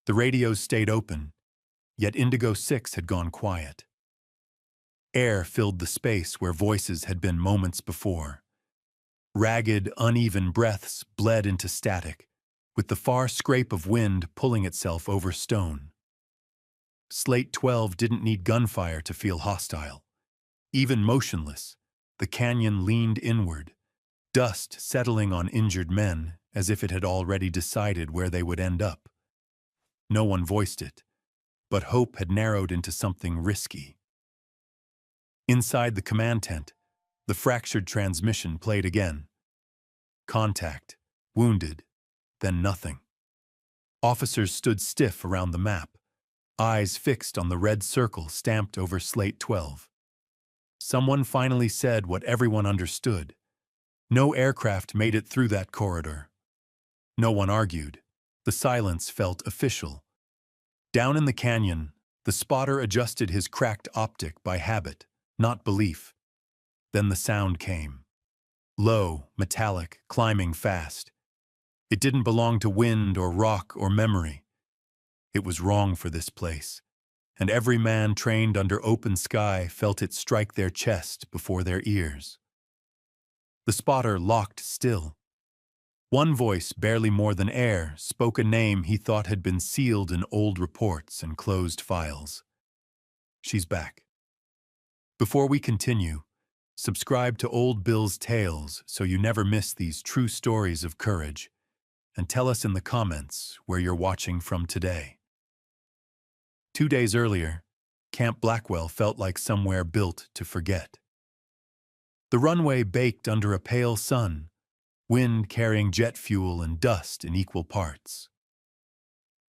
The radios stayed open, yet Indigo 6 had gone quiet. Air filled the space where voices had been moments before. Ragged, uneven breaths bled into static, with the far scrape of wind pulling itself over stone. Slate 12 didn't need gunfire to feel hostile. Even motionless, the canyon leaned inward, dust settling on injured men as if it had already decided where they would end up. No one voiced it, but hope had narrowed into something risky. Inside the command tent, the fractured transmission played again. Contact, wounded, then nothing. Officers stood stiff around the map, eyes fixed on the red circle stamped over Slate 12. Someone finally said what everyone understood. No aircraft made it through that corridor. No one argued. The silence felt official. Down in the canyon, the spotter adjusted his cracked optic by habit, not belief. Then the sound came. Low, metallic, climbing fast. It didn't belong to wind or rock or memory. It was wrong for this place, and every man trained under open sky felt it strike their chest before their ears. The spotter locked still. One voice, barely more than air, spoke a name he thought had been sealed in old reports and closed files. She's back. Before we continue, subscribe to Old Bill's Tales so you never miss these true stories of courage, and tell us in the comments where you're watching from today. 2 days earlier, Camp Blackwell felt like somewhere built to forget. The runway baked under a pale sun, wind carrying jet fuel and dust in equal parts.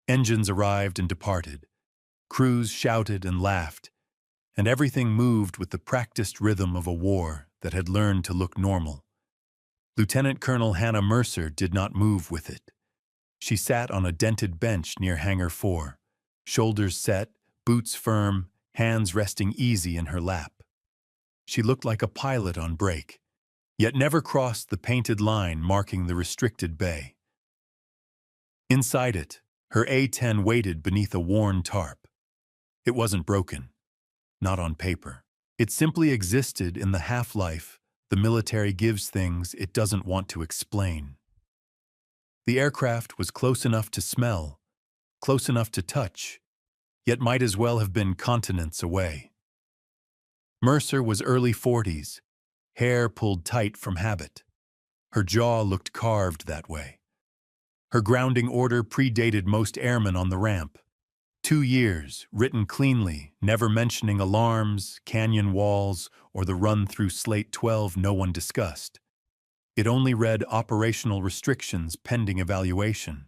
Engines arrived and departed, crews shouted and laughed, and everything moved with the practiced rhythm of a war that had learned to look normal. Lieutenant Colonel Hannah Mercer did not move with it. She sat on a dented bench near Hangar 4, shoulders set, boots firm, hands resting easy in her lap. She looked like a pilot on break, yet never crossed the painted line marking the restricted bay. Inside it, her A-10 waited beneath a worn tarp. It wasn't broken, not on paper. It simply existed in the half-life the military gives things it doesn't want to explain. The aircraft was close enough to smell, close enough to touch, yet might as well have been continents away. Mercer was early 40s, hair pulled tight from habit. Her jaw looked carved that way. Her grounding order predated most airmen on the ramp. 2 years, written cleanly, never mentioning alarms, canyon walls, or the run through Slate 12 no one discussed. It only read operational restrictions pending evaluation.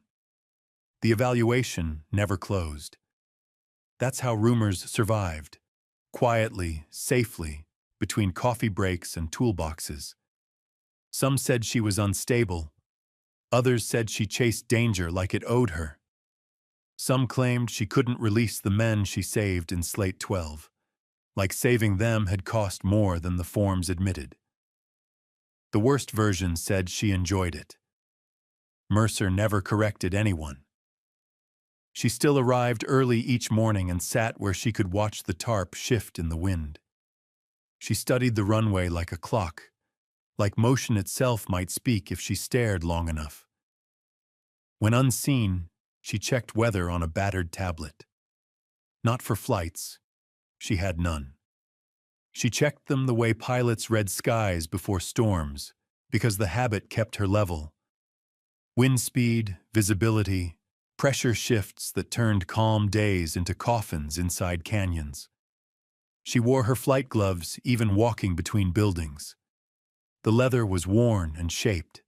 The evaluation never closed. That's how rumors survived, quietly, safely, between coffee breaks and toolboxes. Some said she was unstable. Others said she chased danger like it owed her. Some claimed she couldn't release the men she saved in Slate 12, like saving them had cost more than the forms admitted. The worst version said she enjoyed it. Mercer never corrected anyone. She still arrived early each morning and sat where she could watch the tarp shift in the wind. She studied the runway like a clock, like motion itself might speak if she stared long enough. When unseen, she checked weather on a battered tablet. Not for flights. She had none. She checked them the way pilots read skies before storms, because the habit kept her level. Wind speed, visibility, pressure shifts that turned calm days into coffins inside canyons. She wore her flight gloves even walking between buildings. The leather was worn and shaped,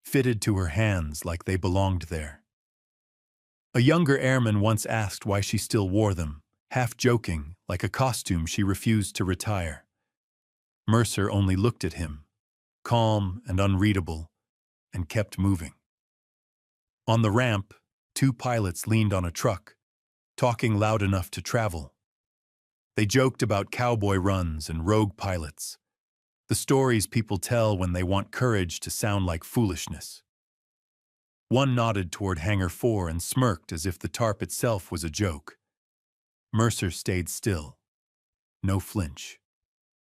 fitted to her hands like they belonged there. A younger airman once asked why she still wore them, half joking, like a costume she refused to retire. Mercer only looked at him, calm and unreadable, and kept moving. On the ramp, 2 pilots leaned on a truck, talking loud enough to travel. They joked about cowboy runs and rogue pilots, the stories people tell when they want courage to sound like foolishness. One nodded toward Hangar 4 and smirked as if the tarp itself was a joke. Mercer stayed still. No flinch.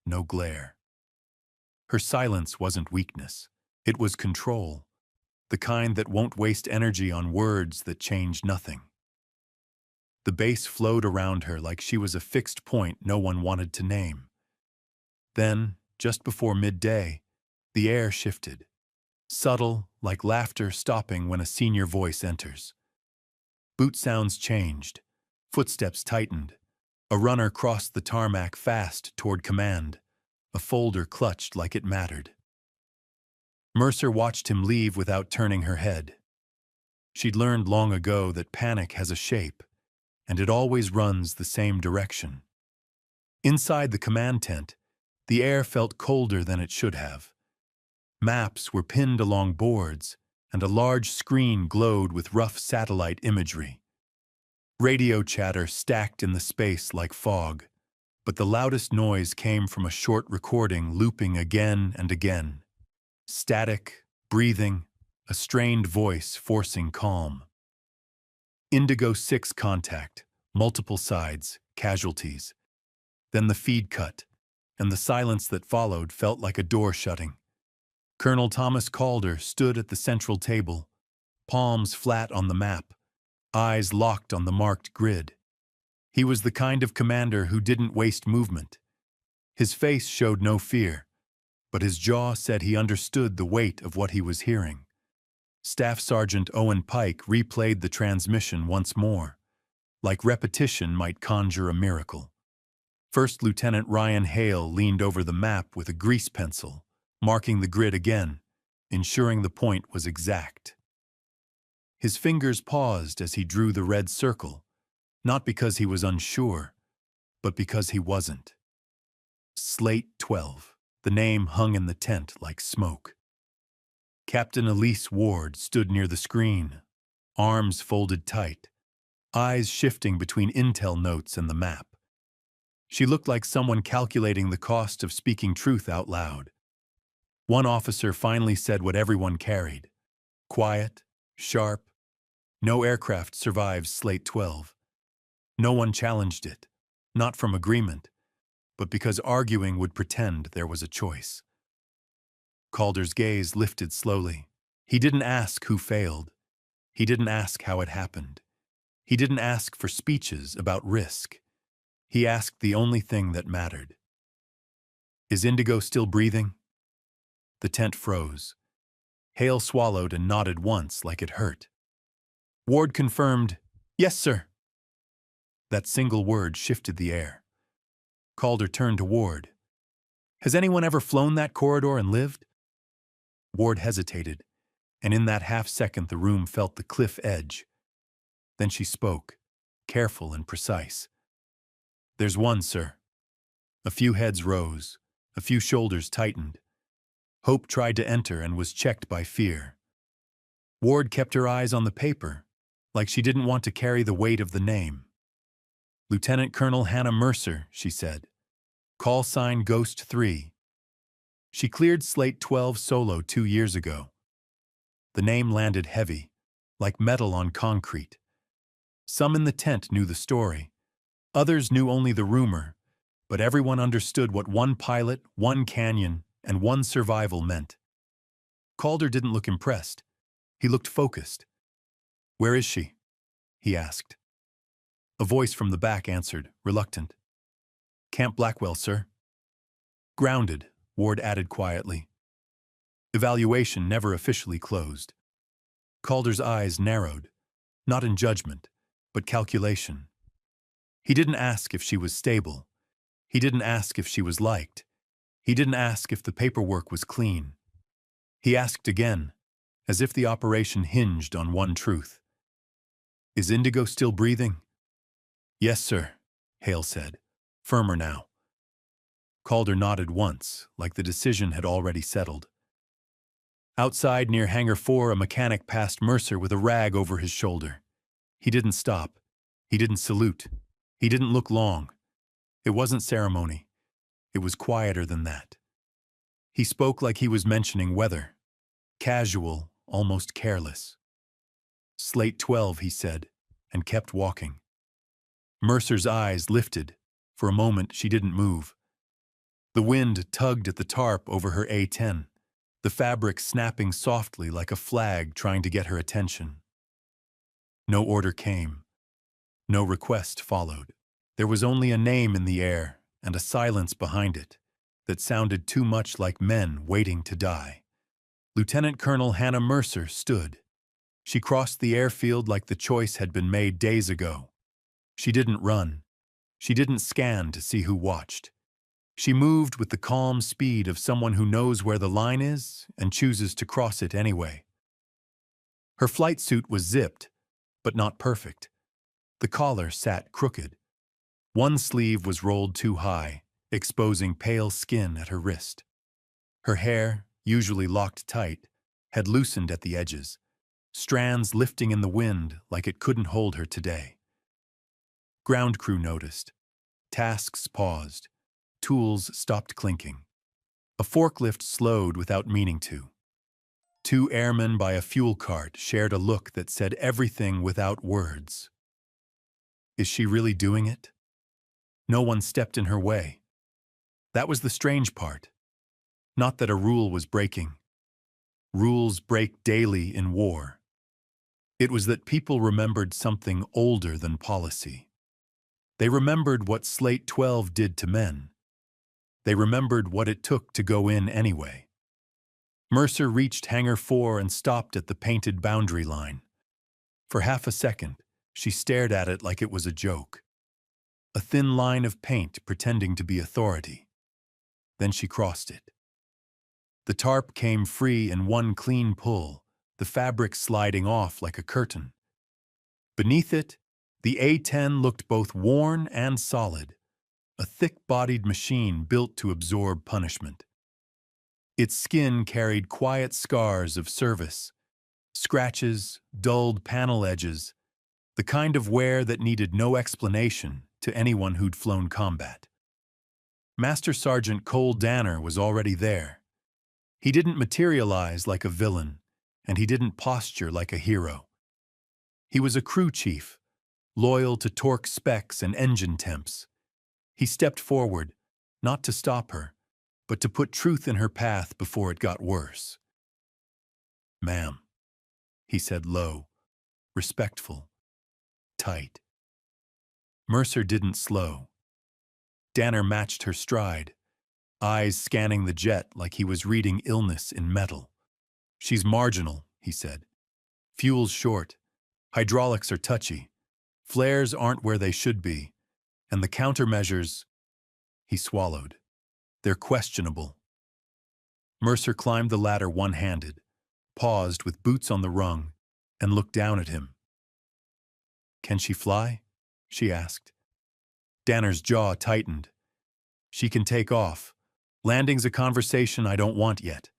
No glare. Her silence wasn't weakness. It was control. The kind that won't waste energy on words that change nothing. The base flowed around her like she was a fixed point no one wanted to name. Then, just before midday, the air shifted. Subtle, like laughter stopping when a senior voice enters. Boot sounds changed. Footsteps tightened. A runner crossed the tarmac fast toward command. A folder clutched like it mattered. Mercer watched him leave without turning her head. She'd learned long ago that panic has a shape, and it always runs the same direction. Inside the command tent, the air felt colder than it should have. Maps were pinned along boards, and a large screen glowed with rough satellite imagery. Radio chatter stacked in the space like fog, but the loudest noise came from a short recording looping again and again. Static, breathing, a strained voice forcing calm. Indigo 6 contact, multiple sides, casualties. Then the feed cut, and the silence that followed felt like a door shutting. Colonel Thomas Calder stood at the central table, palms flat on the map, eyes locked on the marked grid. He was the kind of commander who didn't waste movement. His face showed no fear, but his jaw said he understood the weight of what he was hearing. Staff Sergeant Owen Pike replayed the transmission once more, like repetition might conjure a miracle. First Lieutenant Ryan Hale leaned over the map with a grease pencil, marking the grid again, ensuring the point was exact. His fingers paused as he drew the red circle, not because he was unsure, but because he wasn't. Slate 12. The name hung in the tent like smoke. Captain Elise Ward stood near the screen, arms folded tight, eyes shifting between intel notes and the map. She looked like someone calculating the cost of speaking truth out loud. One officer finally said what everyone carried. Quiet, sharp. No aircraft survives Slate 12. No one challenged it, not from agreement, but because arguing would pretend there was a choice. Calder's gaze lifted slowly. He didn't ask who failed. He didn't ask how it happened. He didn't ask for speeches about risk. He asked the only thing that mattered. Is Indigo still breathing? The tent froze. Hale swallowed and nodded once like it hurt. Ward confirmed, "Yes, sir." That single word shifted the air. Calder turned to Ward. "Has anyone ever flown that corridor and lived?" Ward hesitated, and in that half-second the room felt the cliff edge. Then she spoke, careful and precise. "There's one, sir." A few heads rose, a few shoulders tightened. Hope tried to enter and was checked by fear. Ward kept her eyes on the paper, like she didn't want to carry the weight of the name. "Lieutenant Colonel Hannah Mercer," she said. "Call sign Ghost 3. She cleared Slate 12 solo 2 years ago." The name landed heavy, like metal on concrete. Some in the tent knew the story. Others knew only the rumor, but everyone understood what one pilot, one canyon, and one survival meant. Calder didn't look impressed. He looked focused. "Where is she?" he asked. A voice from the back answered, reluctant. "Camp Blackwell, sir." "Grounded," Ward added quietly. Evaluation never officially closed. Calder's eyes narrowed, not in judgment, but calculation. He didn't ask if she was stable. He didn't ask if she was liked. He didn't ask if the paperwork was clean. He asked again, as if the operation hinged on one truth. "Is Indigo still breathing?" "Yes, sir," Hale said, firmer now. Calder nodded once, like the decision had already settled. Outside near Hangar 4, a mechanic passed Mercer with a rag over his shoulder. He didn't stop. He didn't salute. He didn't look long. It wasn't ceremony. It was quieter than that. He spoke like he was mentioning weather. Casual, almost careless. Slate 12, he said, and kept walking. Mercer's eyes lifted. For a moment, she didn't move. The wind tugged at the tarp over her A-10, the fabric snapping softly like a flag trying to get her attention. No order came. No request followed. There was only a name in the air and a silence behind it that sounded too much like men waiting to die. Lieutenant Colonel Hannah Mercer stood. She crossed the airfield like the choice had been made days ago. She didn't run. She didn't scan to see who watched. She moved with the calm speed of someone who knows where the line is and chooses to cross it anyway. Her flight suit was zipped, but not perfect. The collar sat crooked. One sleeve was rolled too high, exposing pale skin at her wrist. Her hair, usually locked tight, had loosened at the edges, strands lifting in the wind like it couldn't hold her today. Ground crew noticed. Tasks paused. Tools stopped clinking. A forklift slowed without meaning to. Two airmen by a fuel cart shared a look that said everything without words. Is she really doing it? No one stepped in her way. That was the strange part. Not that a rule was breaking. Rules break daily in war. It was that people remembered something older than policy. They remembered what Slate 12 did to men. They remembered what it took to go in anyway. Mercer reached Hangar 4 and stopped at the painted boundary line. For half a second, she stared at it like it was a joke. A thin line of paint pretending to be authority. Then she crossed it. The tarp came free in one clean pull, the fabric sliding off like a curtain. Beneath it, the A-10 looked both worn and solid, a thick-bodied machine built to absorb punishment. Its skin carried quiet scars of service, scratches, dulled panel edges, the kind of wear that needed no explanation to anyone who'd flown combat. Master Sergeant Cole Danner was already there. He didn't materialize like a villain, and he didn't posture like a hero. He was a crew chief, loyal to torque specs and engine temps. He stepped forward, not to stop her, but to put truth in her path before it got worse. "Ma'am," he said low, respectful, tight. Mercer didn't slow. Danner matched her stride, eyes scanning the jet like he was reading illness in metal. "She's marginal," he said. "Fuel's short. Hydraulics are touchy. Flares aren't where they should be. And the countermeasures," he swallowed, "they're questionable." Mercer climbed the ladder one-handed, paused with boots on the rung, and looked down at him. "Can she fly?" she asked. Danner's jaw tightened. "She can take off. Landing's a conversation I don't want yet."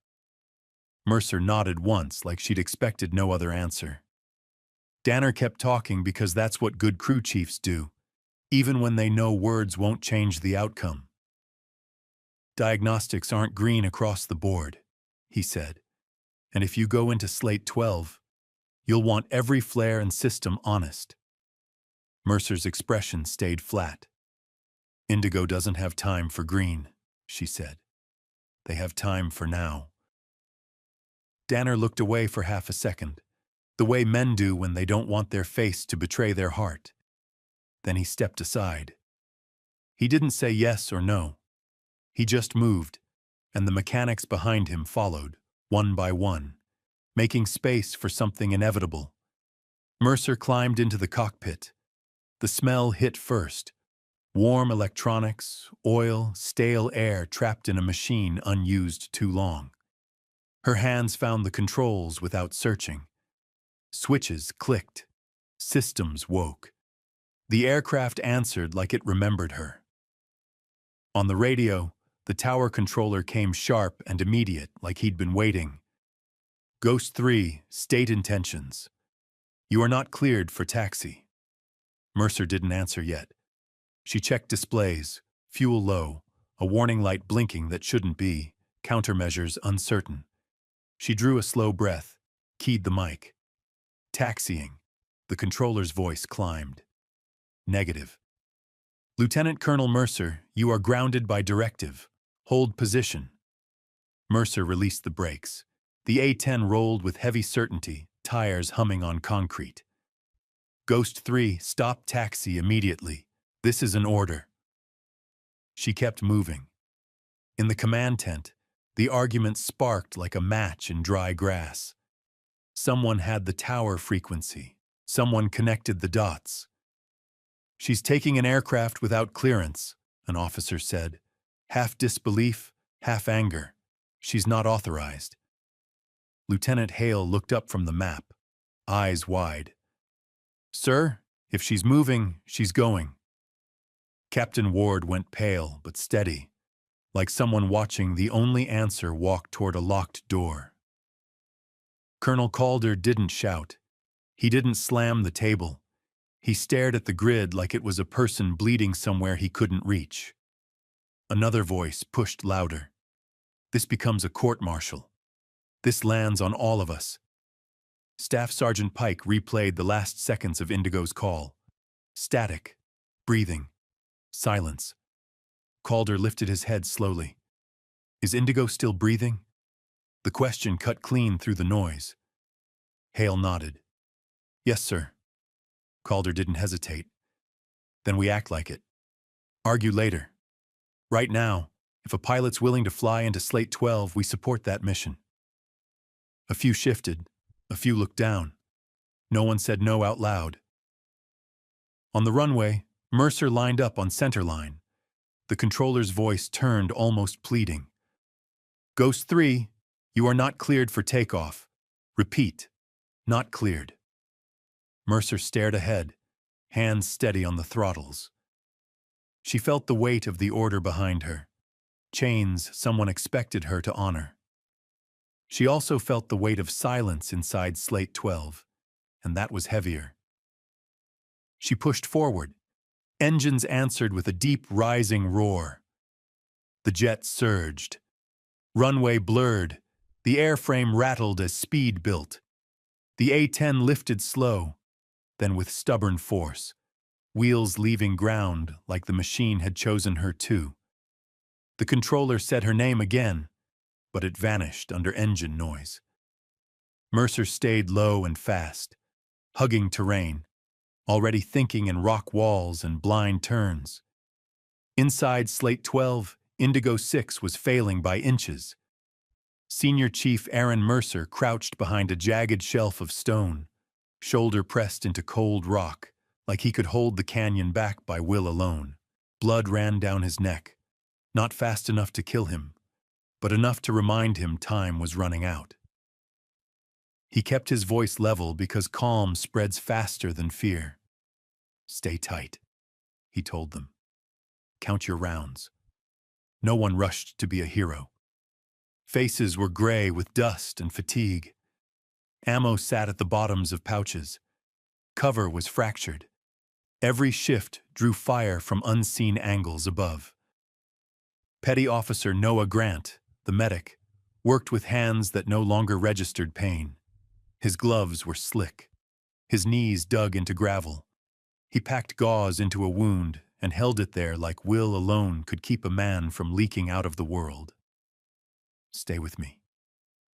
Mercer nodded once like she'd expected no other answer. Danner kept talking because that's what good crew chiefs do, even when they know words won't change the outcome. "Diagnostics aren't green across the board," he said. "And if you go into Slate 12, you'll want every flare and system honest." Mercer's expression stayed flat. "Indigo doesn't have time for green," she said. "They have time for now." Danner looked away for half a second, the way men do when they don't want their face to betray their heart. Then he stepped aside. He didn't say yes or no. He just moved, and the mechanics behind him followed, one by one, making space for something inevitable. Mercer climbed into the cockpit. The smell hit first. Warm electronics, oil, stale air trapped in a machine unused too long. Her hands found the controls without searching. Switches clicked. Systems woke. The aircraft answered like it remembered her. On the radio, the tower controller came sharp and immediate, like he'd been waiting. "Ghost 3, state intentions. You are not cleared for taxi." Mercer didn't answer yet. She checked displays, fuel low, a warning light blinking that shouldn't be, countermeasures uncertain. She drew a slow breath, keyed the mic. taxiing. The controller's voice climbed. Negative. Lieutenant Colonel Mercer, you are grounded by directive. Hold position. Mercer released the brakes. The A-10 rolled with heavy certainty, tires humming on concrete. Ghost 3, stop taxi immediately. This is an order. She kept moving. In the command tent, the argument sparked like a match in dry grass. Someone had the tower frequency. Someone connected the dots. She's taking an aircraft without clearance, an officer said. Half disbelief, half anger. She's not authorized. Lieutenant Hale looked up from the map, eyes wide. Sir, if she's moving, she's going. Captain Ward went pale but steady, like someone watching the only answer walk toward a locked door. Colonel Calder didn't shout. He didn't slam the table. He stared at the grid like it was a person bleeding somewhere he couldn't reach. Another voice pushed louder. This becomes a court-martial. This lands on all of us. Staff Sergeant Pike replayed the last seconds of Indigo's call. Static. Breathing. Silence. Calder lifted his head slowly. Is Indigo still breathing? The question cut clean through the noise. Hale nodded. Yes, sir. Calder didn't hesitate. Then we act like it. Argue later. Right now, if a pilot's willing to fly into Slate 12, we support that mission. A few shifted. A few looked down. No one said no out loud. On the runway, Mercer lined up on center line. The controller's voice turned almost pleading. Ghost 3, you are not cleared for takeoff. Repeat, not cleared. Mercer stared ahead, hands steady on the throttles. She felt the weight of the order behind her, chains someone expected her to honor. She also felt the weight of silence inside Slate 12, and that was heavier. She pushed forward. Engines answered with a deep rising roar. The jet surged. Runway blurred. The airframe rattled as speed built. The A-10 lifted slow, then with stubborn force, wheels leaving ground like the machine had chosen her to. The controller said her name again, but it vanished under engine noise. Mercer stayed low and fast, hugging terrain, already thinking in rock walls and blind turns. Inside Slate 12, Indigo 6 was failing by inches. Senior Chief Aaron Mercer crouched behind a jagged shelf of stone, shoulder pressed into cold rock, like he could hold the canyon back by will alone. Blood ran down his neck, not fast enough to kill him, but enough to remind him time was running out. He kept his voice level because calm spreads faster than fear. Stay tight, he told them. Count your rounds. No one rushed to be a hero. Faces were gray with dust and fatigue. Ammo sat at the bottoms of pouches. Cover was fractured. Every shift drew fire from unseen angles above. Petty Officer Noah Grant, the medic, worked with hands that no longer registered pain. His gloves were slick. His knees dug into gravel. He packed gauze into a wound and held it there like will alone could keep a man from leaking out of the world. Stay with me,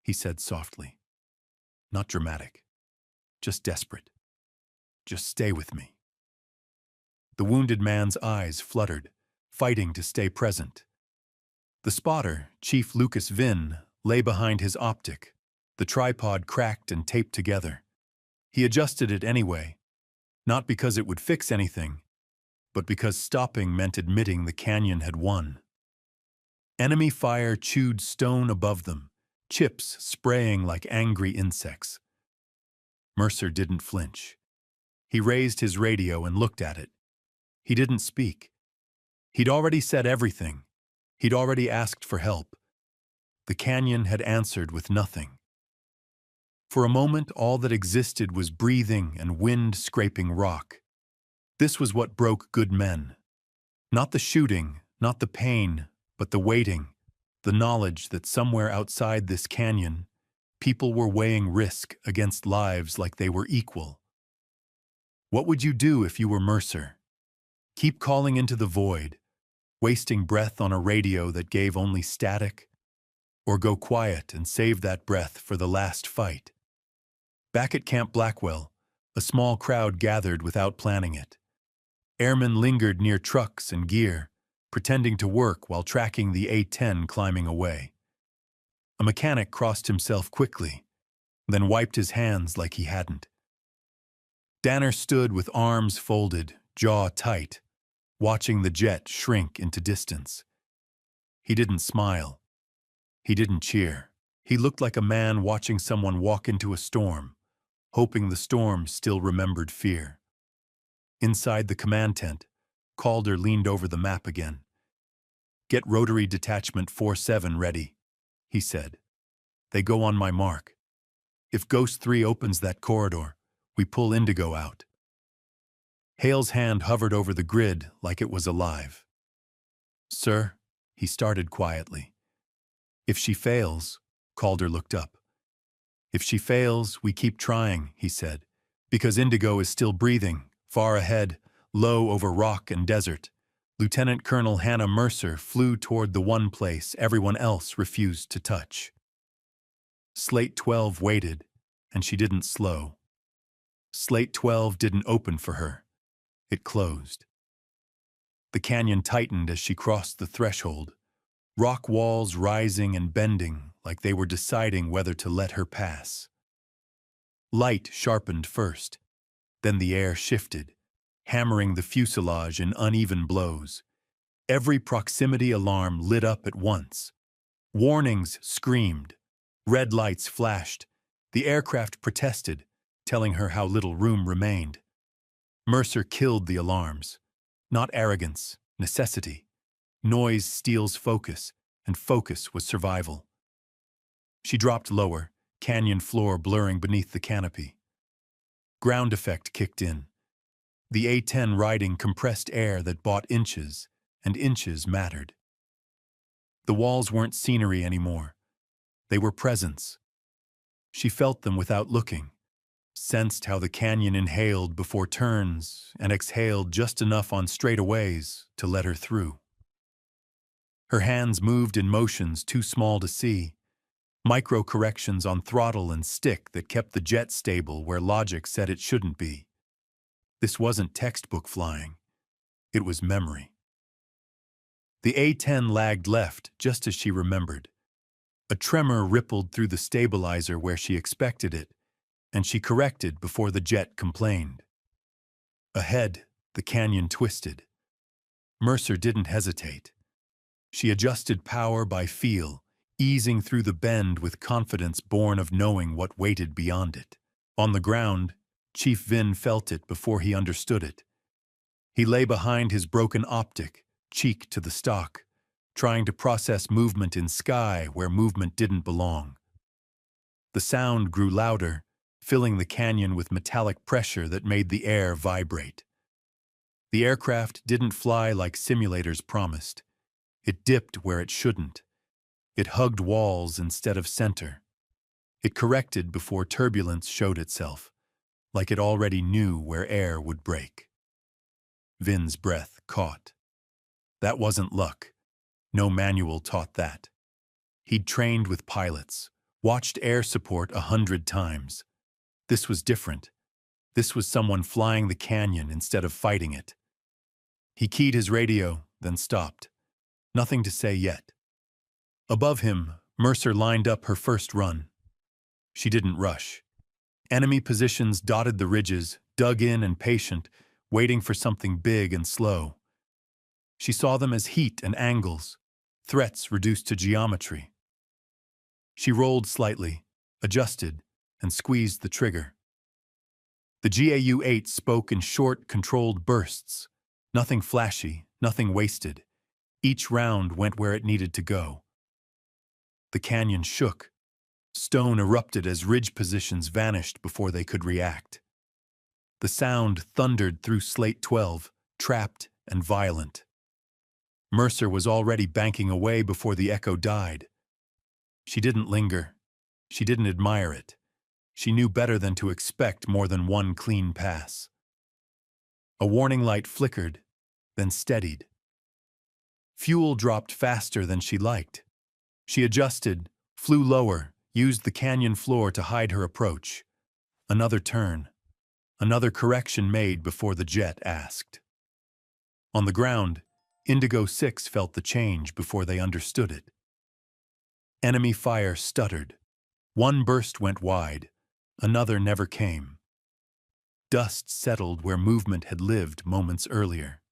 he said softly. Not dramatic, just desperate. Just stay with me. The wounded man's eyes fluttered, fighting to stay present. The spotter, Chief Lucas Vinn, lay behind his optic, the tripod cracked and taped together. He adjusted it anyway, not because it would fix anything, but because stopping meant admitting the canyon had won. Enemy fire chewed stone above them, chips spraying like angry insects. Mercer didn't flinch. He raised his radio and looked at it. He didn't speak. He'd already said everything. He'd already asked for help. The canyon had answered with nothing. For a moment, all that existed was breathing and wind scraping rock. This was what broke good men. Not the shooting, not the pain, but the waiting, the knowledge that somewhere outside this canyon, People were weighing risk against lives like they were equal. What would you do if you were Mercer? Keep calling into the void, wasting breath on a radio that gave only static? Or go quiet and save that breath for the last fight? Back at Camp Blackwell, a small crowd gathered without planning it. Airmen lingered near trucks and gear, pretending to work while tracking the A-10 climbing away. A mechanic crossed himself quickly, then wiped his hands like he hadn't. Danner stood with arms folded, jaw tight, watching the jet shrink into distance. He didn't smile. He didn't cheer. He looked like a man watching someone walk into a storm, hoping the storm still remembered fear. Inside the command tent, Calder leaned over the map again. "Get Rotary Detachment 47 ready," he said. "They go on my mark. If Ghost 3 opens that corridor, we pull Indigo out." Hale's hand hovered over the grid like it was alive. "Sir," he started quietly. "If she fails," Calder looked up. "If she fails, we keep trying," he said, "because Indigo is still breathing, far ahead, low over rock and desert." Lieutenant Colonel Hannah Mercer flew toward the one place everyone else refused to touch. Slate 12 waited, and she didn't slow. Slate 12 didn't open for her. It closed. The canyon tightened as she crossed the threshold, rock walls rising and bending like they were deciding whether to let her pass. Light sharpened first, then the air shifted, hammering the fuselage in uneven blows. Every proximity alarm lit up at once. Warnings screamed. Red lights flashed. The aircraft protested, telling her how little room remained. Mercer killed the alarms. Not arrogance, necessity. Noise steals focus, and focus was survival. She dropped lower, canyon floor blurring beneath the canopy. Ground effect kicked in. The A-10 riding compressed air that bought inches, and inches mattered. The walls weren't scenery anymore. They were presence. She felt them without looking, sensed how the canyon inhaled before turns and exhaled just enough on straightaways to let her through. Her hands moved in motions too small to see, micro-corrections on throttle and stick that kept the jet stable where logic said it shouldn't be. This wasn't textbook flying. It was memory. The A-10 lagged left just as she remembered. A tremor rippled through the stabilizer where she expected it, and she corrected before the jet complained. Ahead, the canyon twisted. Mercer didn't hesitate. She adjusted power by feel, easing through the bend with confidence born of knowing what waited beyond it. On the ground, Chief Vin felt it before he understood it. He lay behind his broken optic, cheek to the stock, trying to process movement in sky where movement didn't belong. The sound grew louder, filling the canyon with metallic pressure that made the air vibrate. The aircraft didn't fly like simulators promised. It dipped where it shouldn't. It hugged walls instead of center. It corrected before turbulence showed itself, like it already knew where air would break. Vin's breath caught. That wasn't luck. No manual taught that. He'd trained with pilots, watched air support 100 times. This was different. This was someone flying the canyon instead of fighting it. He keyed his radio, then stopped. Nothing to say yet. Above him, Mercer lined up her first run. She didn't rush. Enemy positions dotted the ridges, dug in and patient, waiting for something big and slow. She saw them as heat and angles, threats reduced to geometry. She rolled slightly, adjusted, and squeezed the trigger. The GAU-8 spoke in short, controlled bursts. Nothing flashy, nothing wasted. Each round went where it needed to go. The canyon shook. Stone erupted as ridge positions vanished before they could react. The sound thundered through Slate 12, trapped and violent. Mercer was already banking away before the echo died. She didn't linger. She didn't admire it. She knew better than to expect more than one clean pass. A warning light flickered, then steadied. Fuel dropped faster than she liked. She adjusted, flew lower, used the canyon floor to hide her approach. Another turn. Another correction made before the jet asked. On the ground, Indigo 6 felt the change before they understood it. Enemy fire stuttered. One burst went wide. Another never came. Dust settled where movement had lived moments earlier.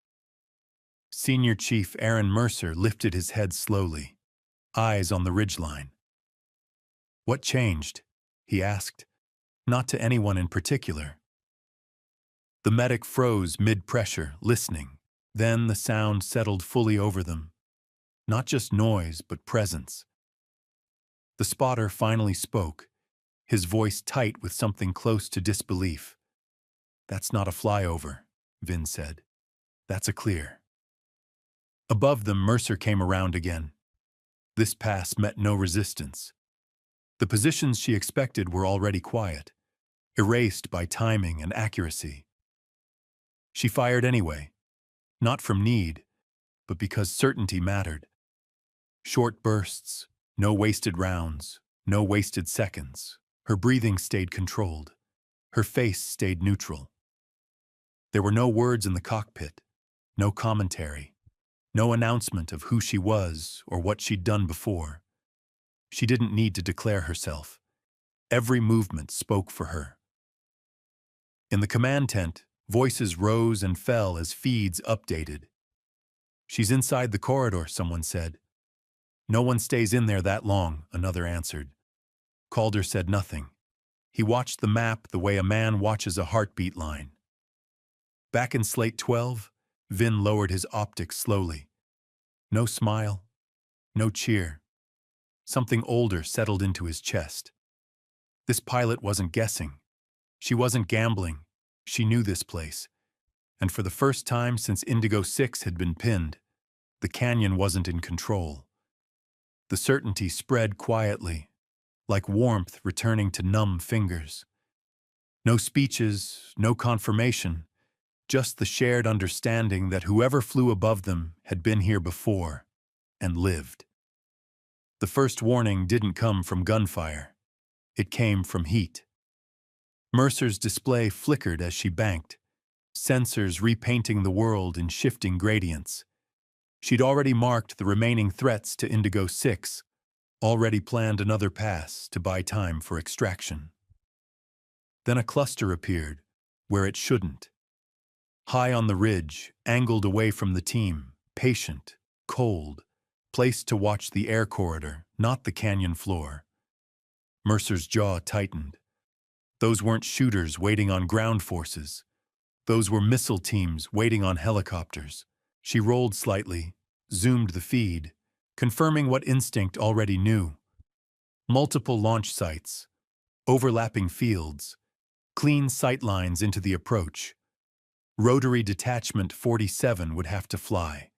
Senior Chief Aaron Mercer lifted his head slowly, eyes on the ridgeline. "What changed?" he asked, not to anyone in particular. The medic froze mid-pressure, listening. Then the sound settled fully over them. Not just noise, but presence. The spotter finally spoke, his voice tight with something close to disbelief. "That's not a flyover," Vin said. "That's a clear." Above them, Mercer came around again. This pass met no resistance. The positions she expected were already quiet, erased by timing and accuracy. She fired anyway, not from need, but because certainty mattered. Short bursts, no wasted rounds, no wasted seconds. Her breathing stayed controlled. Her face stayed neutral. There were no words in the cockpit, no commentary, no announcement of who she was or what she'd done before. She didn't need to declare herself. Every movement spoke for her. In the command tent, voices rose and fell as feeds updated. "She's inside the corridor," someone said. "No one stays in there that long," another answered. Calder said nothing. He watched the map the way a man watches a heartbeat line. Back in Slate 12, Vin lowered his optics slowly. No smile, no cheer. Something older settled into his chest. This pilot wasn't guessing. She wasn't gambling. She knew this place. And for the first time since Indigo 6 had been pinned, the canyon wasn't in control. The certainty spread quietly, like warmth returning to numb fingers. No speeches, no confirmation, just the shared understanding that whoever flew above them had been here before and lived. The first warning didn't come from gunfire. It came from heat. Mercer's display flickered as she banked, sensors repainting the world in shifting gradients. She'd already marked the remaining threats to Indigo 6, already planned another pass to buy time for extraction. Then a cluster appeared, where it shouldn't. High on the ridge, angled away from the team, patient, cold, placed to watch the air corridor, not the canyon floor. Mercer's jaw tightened. Those weren't shooters waiting on ground forces. Those were missile teams waiting on helicopters. She rolled slightly, zoomed the feed, confirming what instinct already knew. Multiple launch sites, overlapping fields, clean sight lines into the approach. Rotary Detachment 47 would have to fly.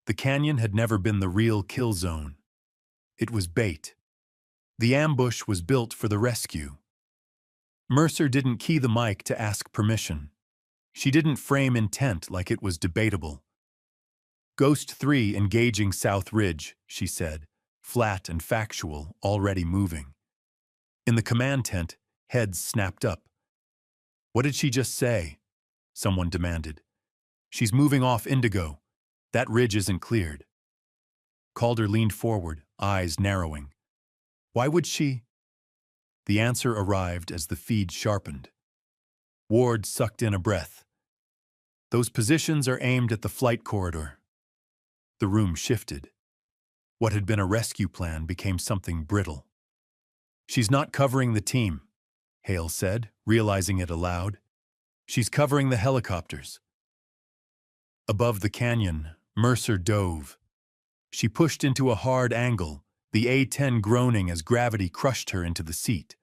The canyon had never been the real kill zone. It was bait. The ambush was built for the rescue. Mercer didn't key the mic to ask permission. She didn't frame intent like it was debatable. "Ghost 3 engaging South Ridge," she said, flat and factual, already moving. In the command tent, heads snapped up. "What did she just say?" someone demanded. "She's moving off Indigo. That ridge isn't cleared." Calder leaned forward, eyes narrowing. "Why would she?" The answer arrived as the feed sharpened. Ward sucked in a breath. "Those positions are aimed at the flight corridor." The room shifted. What had been a rescue plan became something brittle. "She's not covering the team," Hale said, realizing it aloud. "She's covering the helicopters." Above the canyon, Mercer dove. She pushed into a hard angle, the A-10 groaning as gravity crushed her into the seat.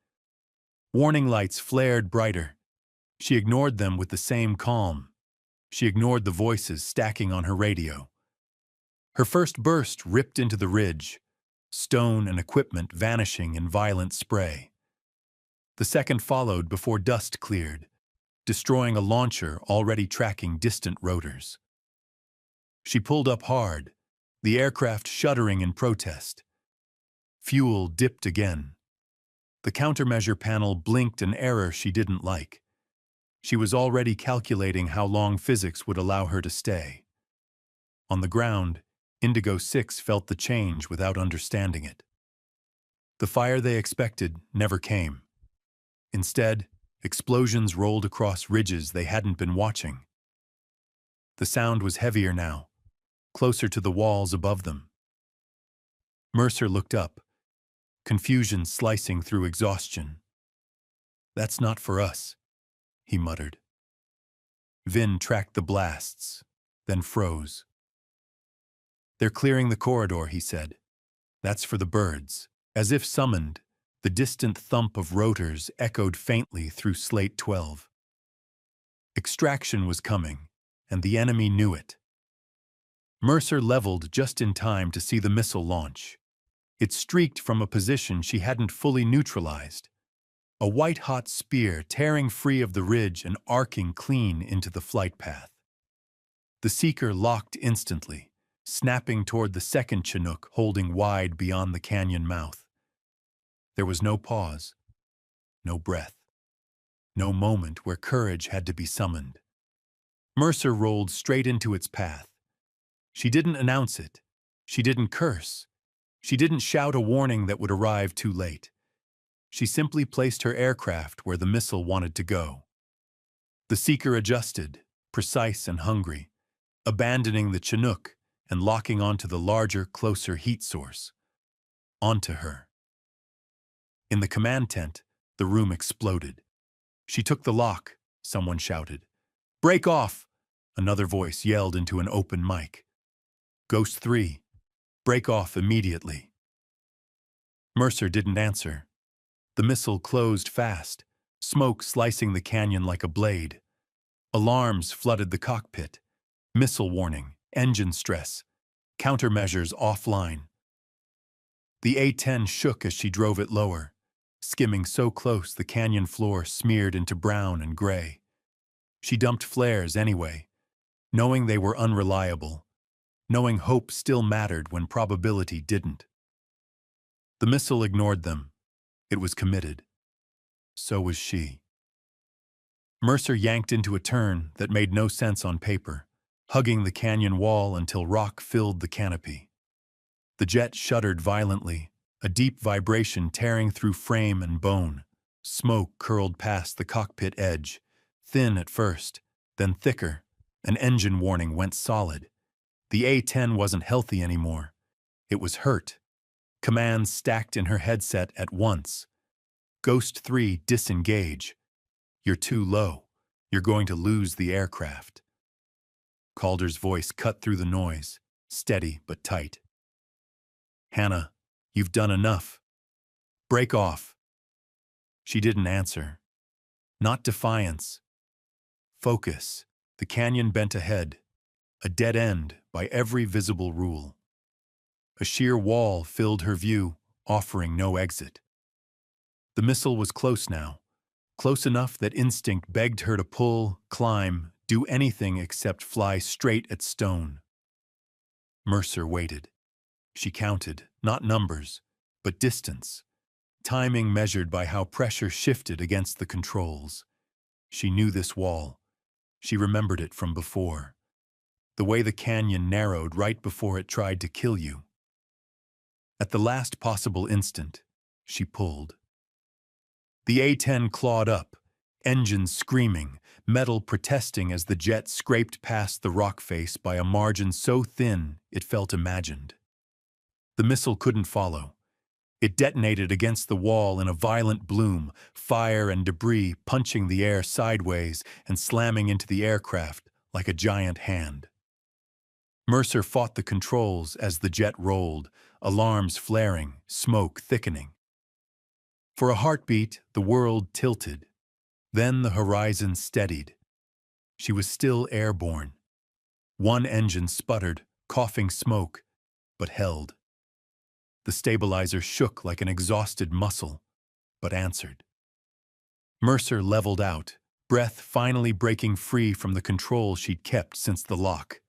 Warning lights flared brighter. She ignored them with the same calm. She ignored the voices stacking on her radio. Her first burst ripped into the ridge. stone and equipment vanishing in violent spray. The second followed before dust cleared, destroying a launcher already tracking distant rotors. She pulled up hard, the aircraft shuddering in protest. Fuel dipped again. The countermeasure panel blinked an error she didn't like. She was already calculating how long physics would allow her to stay. On the ground, Indigo 6 felt the change without understanding it. The fire they expected never came. Instead, explosions rolled across ridges they hadn't been watching. The sound was heavier now, closer to the walls above them. Mercer looked up, confusion slicing through exhaustion. "That's not for us," he muttered. Vin tracked the blasts, then froze. "They're clearing the corridor," he said. "That's for the birds." As if summoned, the distant thump of rotors echoed faintly through Slate 12. Extraction was coming, and the enemy knew it. Mercer leveled just in time to see the missile launch. It streaked from a position she hadn't fully neutralized, a white-hot spear tearing free of the ridge and arcing clean into the flight path. The Seeker locked instantly, snapping toward the second Chinook holding wide beyond the canyon mouth. There was no pause, no breath, no moment where courage had to be summoned. Mercer rolled straight into its path. She didn't announce it. She didn't curse. She didn't shout a warning that would arrive too late. She simply placed her aircraft where the missile wanted to go. The Seeker adjusted, precise and hungry, abandoning the Chinook and locking onto the larger, closer heat source. Onto her. In the command tent, the room exploded. "She took the lock," someone shouted. "Break off!" another voice yelled into an open mic. "Ghost 3, break off immediately." Mercer didn't answer. The missile closed fast, smoke slicing the canyon like a blade. Alarms flooded the cockpit. Missile warning, engine stress, countermeasures offline. The A-10 shook as she drove it lower, skimming so close the canyon floor smeared into brown and gray. She dumped flares anyway, knowing they were unreliable, knowing hope still mattered when probability didn't. The missile ignored them. It was committed. So was she. Mercer yanked into a turn that made no sense on paper, hugging the canyon wall until rock filled the canopy. The jet shuddered violently, a deep vibration tearing through frame and bone. Smoke curled past the cockpit edge, thin at first, then thicker. An engine warning went solid. The A-10 wasn't healthy anymore. It was hurt. Commands stacked in her headset at once. Ghost 3, disengage. You're too low. You're going to lose the aircraft. Calder's voice cut through the noise, steady but tight. "Hannah, you've done enough. Break off." She didn't answer. Not defiance. Focus. The canyon bent ahead, a dead end by every visible rule. A sheer wall filled her view, offering no exit. The missile was close now, close enough that instinct begged her to pull, climb, do anything except fly straight at stone. Mercer waited. She counted, not numbers, but distance, timing measured by how pressure shifted against the controls. She knew this wall. She remembered it from before. The way the canyon narrowed right before it tried to kill you. At the last possible instant, she pulled. The A-10 clawed up, engines screaming, metal protesting as the jet scraped past the rock face by a margin so thin it felt imagined. The missile couldn't follow. It detonated against the wall in a violent bloom, fire and debris punching the air sideways and slamming into the aircraft like a giant hand. Mercer fought the controls as the jet rolled, alarms flaring, smoke thickening. For a heartbeat, the world tilted. Then the horizon steadied. She was still airborne. One engine sputtered, coughing smoke, but held. The stabilizer shook like an exhausted muscle, but answered. Mercer leveled out, breath finally breaking free from the control she'd kept since the lock.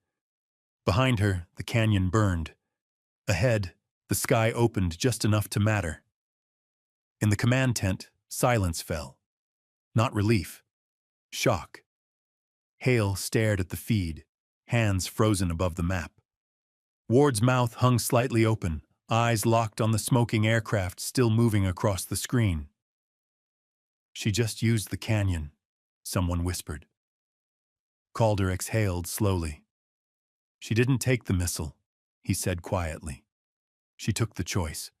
Behind her, the canyon burned. Ahead, the sky opened just enough to matter. In the command tent, silence fell. Not relief. Shock. Hale stared at the feed, hands frozen above the map. Ward's mouth hung slightly open, eyes locked on the smoking aircraft still moving across the screen. She just used the canyon, someone whispered. Calder exhaled slowly. She didn't take the missile, he said quietly. She took the choice.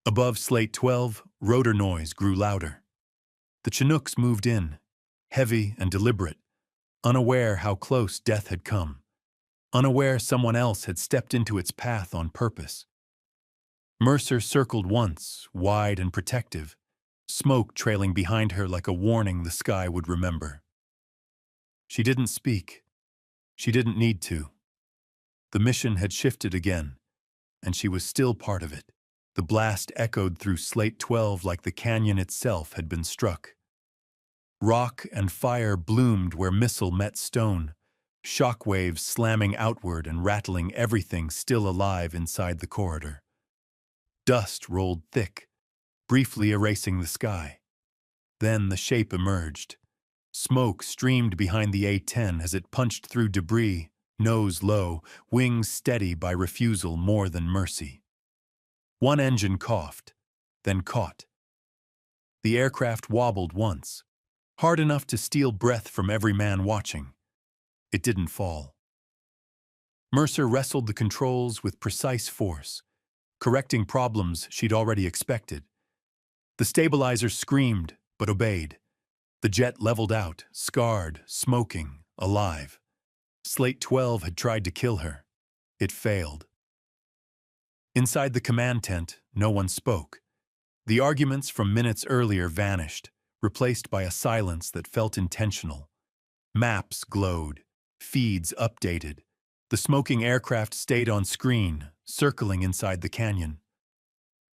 Above Slate 12, rotor noise grew louder. The Chinooks moved in, heavy and deliberate, unaware how close death had come, unaware someone else had stepped into its path on purpose. Mercer circled once, wide and protective, smoke trailing behind her like a warning the sky would remember. She didn't speak. She didn't need to. The mission had shifted again, and she was still part of it. The blast echoed through Slate 12 like the canyon itself had been struck. Rock and fire bloomed where missile met stone, shock waves slamming outward and rattling everything still alive inside the corridor. Dust rolled thick, briefly erasing the sky. Then the shape emerged. Smoke streamed behind the A-10 as it punched through debris, nose low, wings steady by refusal more than mercy. One engine coughed, then caught. The aircraft wobbled once, hard enough to steal breath from every man watching. It didn't fall. Mercer wrestled the controls with precise force, correcting problems she'd already expected. The stabilizer screamed, but obeyed. The jet leveled out, scarred, smoking, alive. Slate 12 had tried to kill her. It failed. Inside the command tent, no one spoke. The arguments from minutes earlier vanished, replaced by a silence that felt intentional. Maps glowed, feeds updated. The smoking aircraft stayed on screen, circling inside the canyon.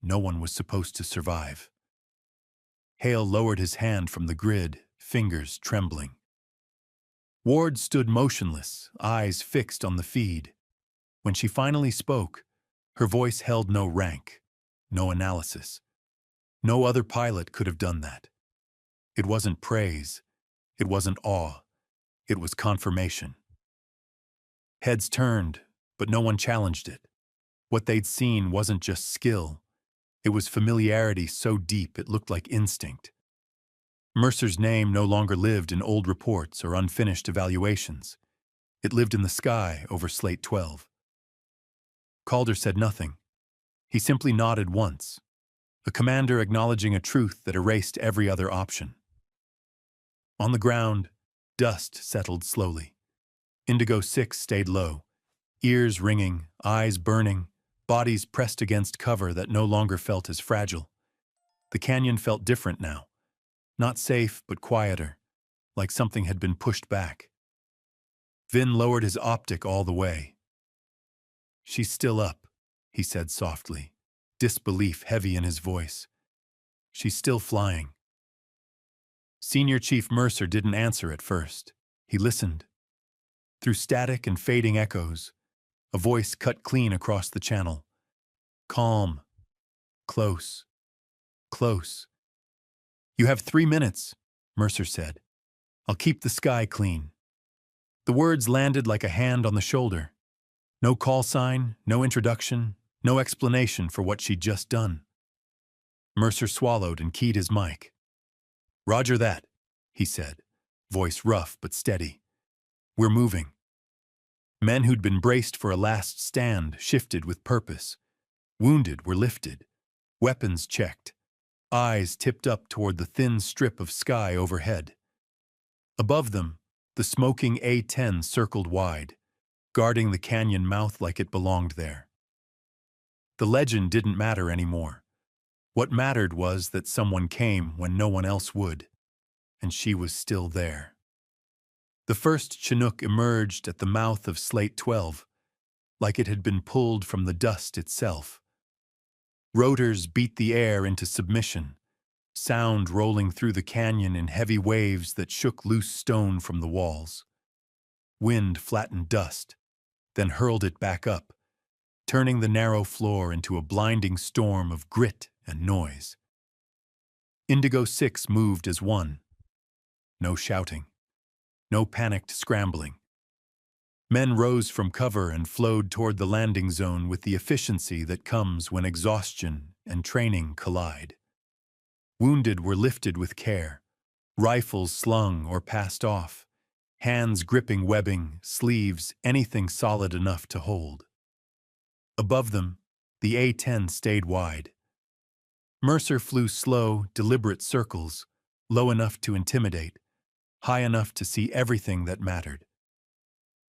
No one was supposed to survive. Hale lowered his hand from the grid, fingers trembling. Ward stood motionless, eyes fixed on the feed. When she finally spoke, her voice held no rank, no analysis. No other pilot could have done that. It wasn't praise. It wasn't awe. It was confirmation. Heads turned, but no one challenged it. What they'd seen wasn't just skill. It was familiarity so deep it looked like instinct. Mercer's name no longer lived in old reports or unfinished evaluations. It lived in the sky over Slate 12. Calder said nothing. He simply nodded once, a commander acknowledging a truth that erased every other option. On the ground, dust settled slowly. Indigo 6 stayed low, ears ringing, eyes burning, bodies pressed against cover that no longer felt as fragile. The canyon felt different now. Not safe, but quieter, like something had been pushed back. Vin lowered his optic all the way. "She's still up," he said softly, disbelief heavy in his voice. "She's still flying." Senior Chief Mercer didn't answer at first. He listened. Through static and fading echoes, a voice cut clean across the channel. Calm. Close. Close. "You have 3 minutes," Mercer said. "I'll keep the sky clean." The words landed like a hand on the shoulder. No call sign, no introduction, no explanation for what she'd just done. Mercer swallowed and keyed his mic. "Roger that," he said, voice rough but steady. "We're moving." Men who'd been braced for a last stand shifted with purpose. Wounded were lifted, weapons checked, eyes tipped up toward the thin strip of sky overhead. Above them, the smoking A-10 circled wide, guarding the canyon mouth like it belonged there. The legend didn't matter anymore. What mattered was that someone came when no one else would, and she was still there. The first Chinook emerged at the mouth of Slate 12, like it had been pulled from the dust itself, Rotors beat the air into submission, sound rolling through the canyon in heavy waves that shook loose stone from the walls. Wind flattened dust, then hurled it back up, turning the narrow floor into a blinding storm of grit and noise. Indigo 6 moved as one. No shouting. No panicked scrambling. Men rose from cover and flowed toward the landing zone with the efficiency that comes when exhaustion and training collide. Wounded were lifted with care, rifles slung or passed off, hands gripping webbing, sleeves, anything solid enough to hold. Above them, the A-10 stayed wide. Mercer flew slow, deliberate circles, low enough to intimidate, high enough to see everything that mattered.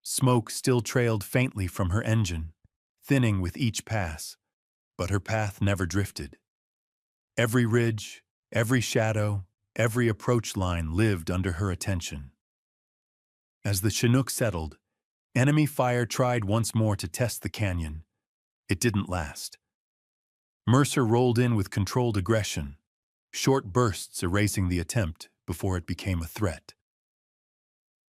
Smoke still trailed faintly from her engine, thinning with each pass, but her path never drifted. Every ridge, every shadow, every approach line lived under her attention. As the Chinook settled, enemy fire tried once more to test the canyon. It didn't last. Mercer rolled in with controlled aggression, short bursts erasing the attempt before it became a threat.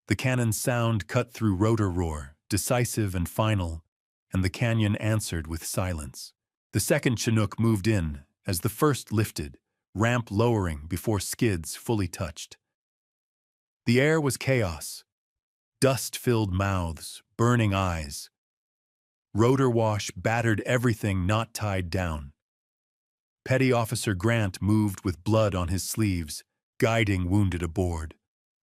The cannon's sound cut through rotor roar, decisive and final, and the canyon answered with silence. The second Chinook moved in as the first lifted, ramp lowering before skids fully touched. The air was chaos, dust-filled mouths, burning eyes. Rotor wash battered everything not tied down. Petty Officer Grant moved with blood on his sleeves, guiding wounded aboard,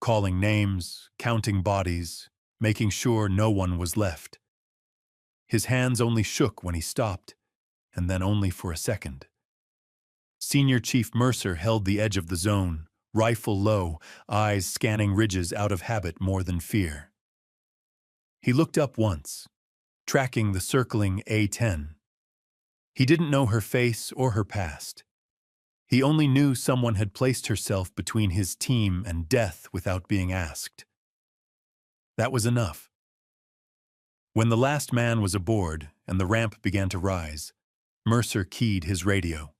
calling names, counting bodies, making sure no one was left. His hands only shook when he stopped, and then only for a second. Senior Chief Mercer held the edge of the zone, rifle low, eyes scanning ridges out of habit more than fear. He looked up once, tracking the circling A-10. He didn't know her face or her past. He only knew someone had placed herself between his team and death without being asked. That was enough. When the last man was aboard and the ramp began to rise, Mercer keyed his radio.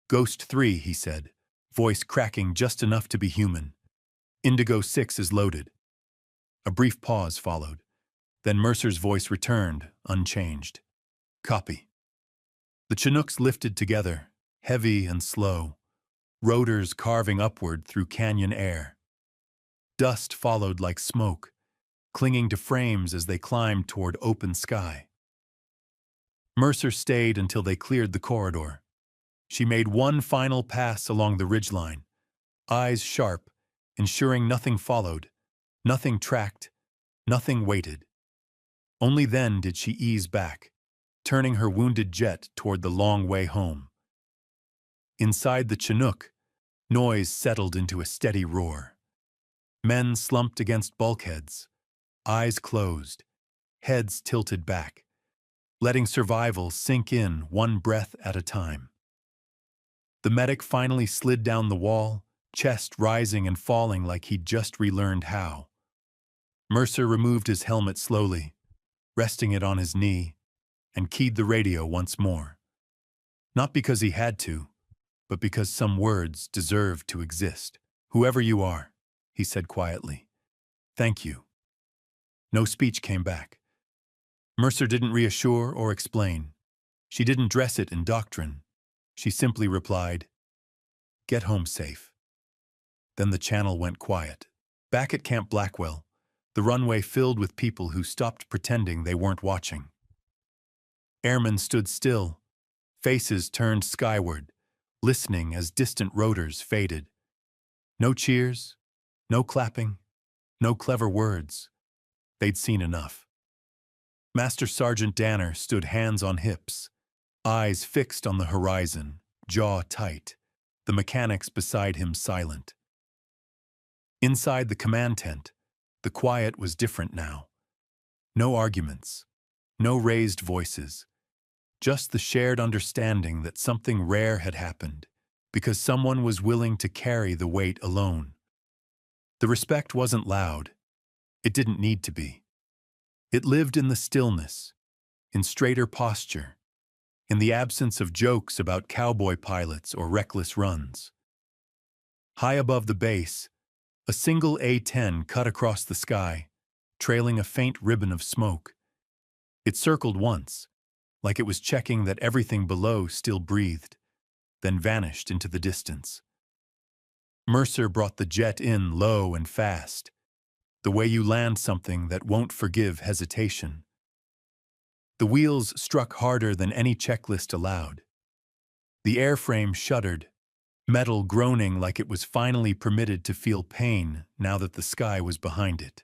"Ghost 3, he said, voice cracking just enough to be human. "Indigo 6 is loaded." A brief pause followed. Then Mercer's voice returned, unchanged. "Copy." The Chinooks lifted together, heavy and slow, rotors carving upward through canyon air. Dust followed like smoke, clinging to frames as they climbed toward open sky. Mercer stayed until they cleared the corridor. She made one final pass along the ridgeline, eyes sharp, ensuring nothing followed, nothing tracked, nothing waited. Only then did she ease back, turning her wounded jet toward the long way home. Inside the Chinook, noise settled into a steady roar. Men slumped against bulkheads, eyes closed, heads tilted back, letting survival sink in one breath at a time. The medic finally slid down the wall, chest rising and falling like he'd just relearned how. Mercer removed his helmet slowly, resting it on his knee, and keyed the radio once more. Not because he had to, but because some words deserved to exist. "Whoever you are," he said quietly. "Thank you." No speech came back. Mercer didn't reassure or explain. She didn't dress it in doctrine. She simply replied, "Get home safe." Then the channel went quiet. Back at Camp Blackwell, the runway filled with people who stopped pretending they weren't watching. Airmen stood still, faces turned skyward, listening as distant rotors faded. No cheers, no clapping, no clever words. They'd seen enough. Master Sergeant Danner stood hands on hips, eyes fixed on the horizon, jaw tight, the mechanics beside him silent. Inside the command tent, the quiet was different now. No arguments, no raised voices, just the shared understanding that something rare had happened because someone was willing to carry the weight alone. The respect wasn't loud. It didn't need to be. It lived in the stillness, in straighter posture, in the absence of jokes about cowboy pilots or reckless runs. High above the base, a single A-10 cut across the sky, trailing a faint ribbon of smoke. It circled once, like it was checking that everything below still breathed, then vanished into the distance. Mercer brought the jet in low and fast, the way you land something that won't forgive hesitation. The wheels struck harder than any checklist allowed. The airframe shuddered, metal groaning like it was finally permitted to feel pain now that the sky was behind it.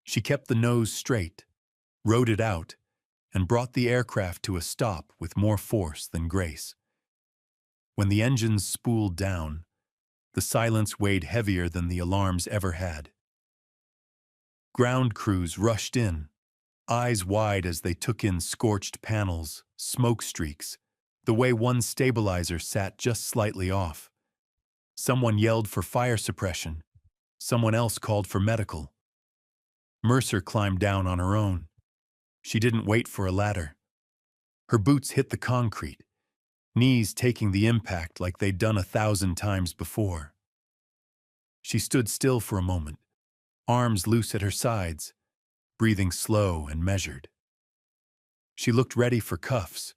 She kept the nose straight, rode it out, and brought the aircraft to a stop with more force than grace. When the engines spooled down, the silence weighed heavier than the alarms ever had. Ground crews rushed in, eyes wide as they took in scorched panels, smoke streaks, the way one stabilizer sat just slightly off. Someone yelled for fire suppression. Someone else called for medical. Mercer climbed down on her own. She didn't wait for a ladder. Her boots hit the concrete, knees taking the impact like they'd done 1,000 times before. She stood still for a moment, arms loose at her sides, breathing slow and measured. She looked ready for cuffs.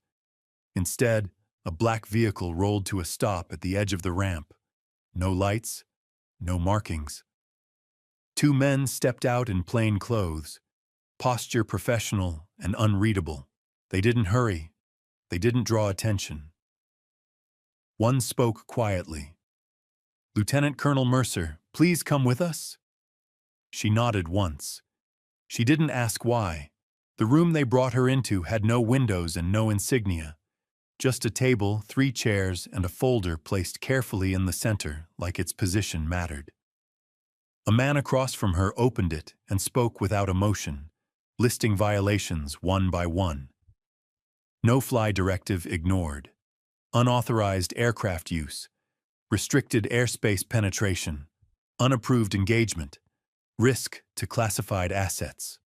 Instead, a black vehicle rolled to a stop at the edge of the ramp. No lights, no markings. Two men stepped out in plain clothes, posture professional and unreadable. They didn't hurry. They didn't draw attention. One spoke quietly. "Lieutenant Colonel Mercer, please come with us." She nodded once. She didn't ask why. The room they brought her into had no windows and no insignia. Just a table, 3 chairs, and a folder placed carefully in the center like its position mattered. A man across from her opened it and spoke without emotion, listing violations one by one. No-fly directive ignored. Unauthorized aircraft use. Restricted airspace penetration. Unapproved engagement. Risk to classified assets.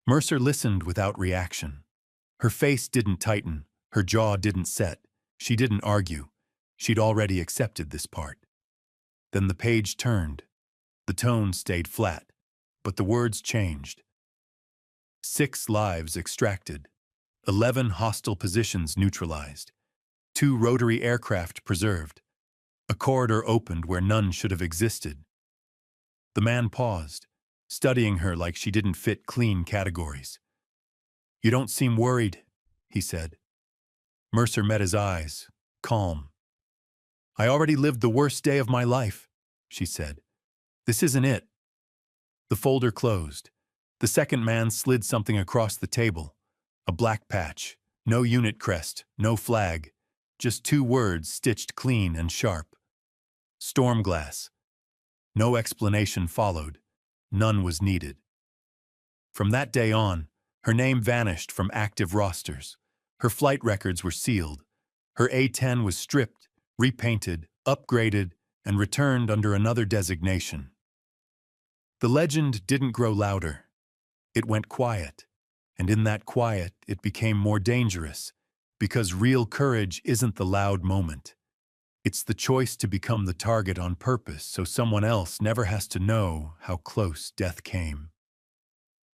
Mercer listened without reaction. Her face didn't tighten. Her jaw didn't set. She didn't argue. She'd already accepted this part. Then the page turned. The tone stayed flat, but the words changed. 6 lives extracted. 11 hostile positions neutralized. 2 rotary aircraft preserved. A corridor opened where none should have existed. The man paused, studying her like she didn't fit clean categories. "You don't seem worried," he said. Mercer met his eyes, calm. "I already lived the worst day of my life," she said. "This isn't it." The folder closed. The second man slid something across the table. A black patch. No unit crest, no flag. Just 2 words stitched clean and sharp. Stormglass. No explanation followed. None was needed. From that day on, her name vanished from active rosters. Her flight records were sealed. Her A-10 was stripped, repainted, upgraded, and returned under another designation. The legend didn't grow louder. It went quiet, and in that quiet, it became more dangerous, because real courage isn't the loud moment. It's the choice to become the target on purpose so someone else never has to know how close death came.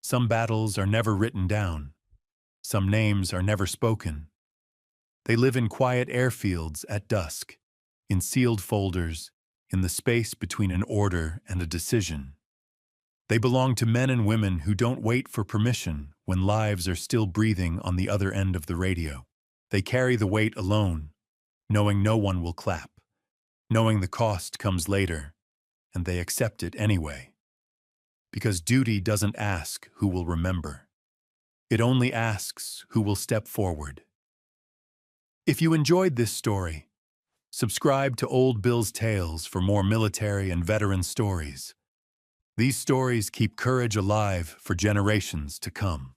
Some battles are never written down. Some names are never spoken. They live in quiet airfields at dusk, in sealed folders, in the space between an order and a decision. They belong to men and women who don't wait for permission when lives are still breathing on the other end of the radio. They carry the weight alone, knowing no one will clap, knowing the cost comes later, and they accept it anyway. Because duty doesn't ask who will remember. It only asks who will step forward. If you enjoyed this story, subscribe to Old Bill's Tales for more military and veteran stories. These stories keep courage alive for generations to come.